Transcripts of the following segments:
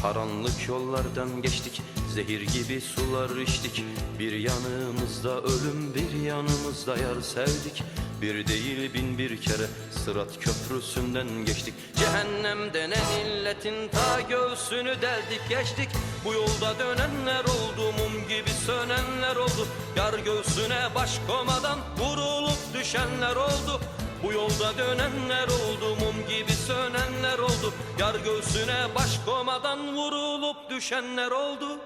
Karanlık yollardan geçtik, zehir gibi sular içtik. Bir yanımızda ölüm, bir yanımızda yar sevdik. Bir değil bin bir kere Sırat köprüsünden geçtik. Cehennemden en illetin ta göğsünü deldik geçtik. Bu yolda dönenler oldu, mum gibi sönenler oldu. Yar göğsüne baş komadan vurulup düşenler oldu. Bu yolda dönenler oldu, mum gibi sönenler oldu. Yar göğsüne baş komadan vurulup düşenler oldu.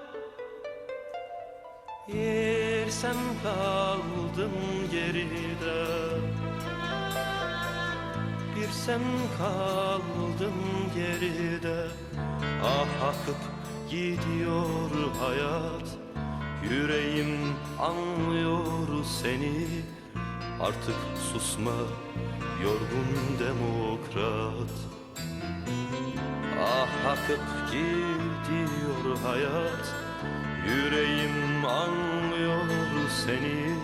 Yer sen kaldın geride, bir sen kaldın geride. Ah akıp gidiyor hayat, yüreğim anlıyor seni. Artık susma yorgun demokrat. Ah akıp gidiyor hayat, yüreğim anlıyor seni.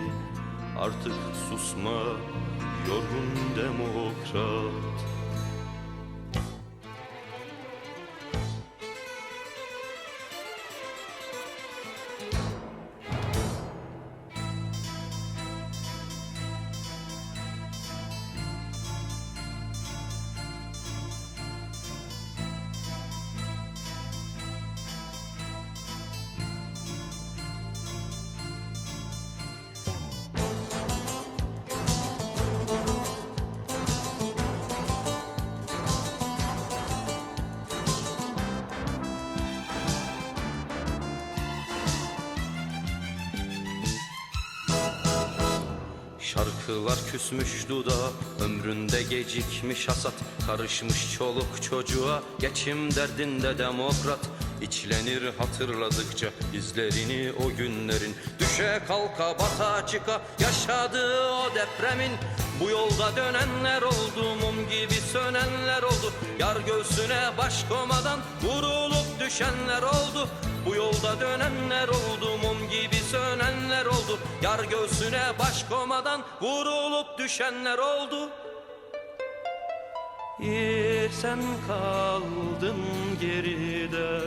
Artık susma yorgun demokrat. Şarkılar küsmüş dudağa, ömründe gecikmiş hasat. Karışmış çoluk çocuğa, geçim derdinde demokrat. İçlenir hatırladıkça izlerini o günlerin. Düşe kalka bata çıka yaşadığı o depremin. Bu yolda dönenler oldu, mum gibi sönenler oldu. Yar göğsüne baş komadan vurulup düşenler oldu. Bu yolda dönenler oldu, mum gibi sönenler oldu. Yar göğsüne baş komadan vurulup düşenler oldu. Yer sen kaldın geride,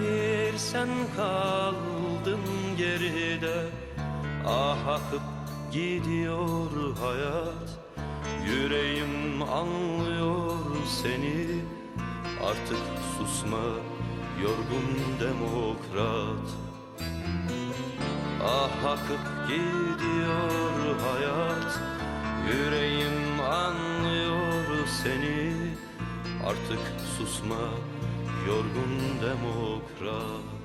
yer sen kaldın geride. Ah akıp gidiyor hayat, yüreğim anlıyor seni. Artık susma yorgun demokrat. Ah akıp gidiyor hayat, yüreğim anlıyor seni. Artık susma yorgun demokrat.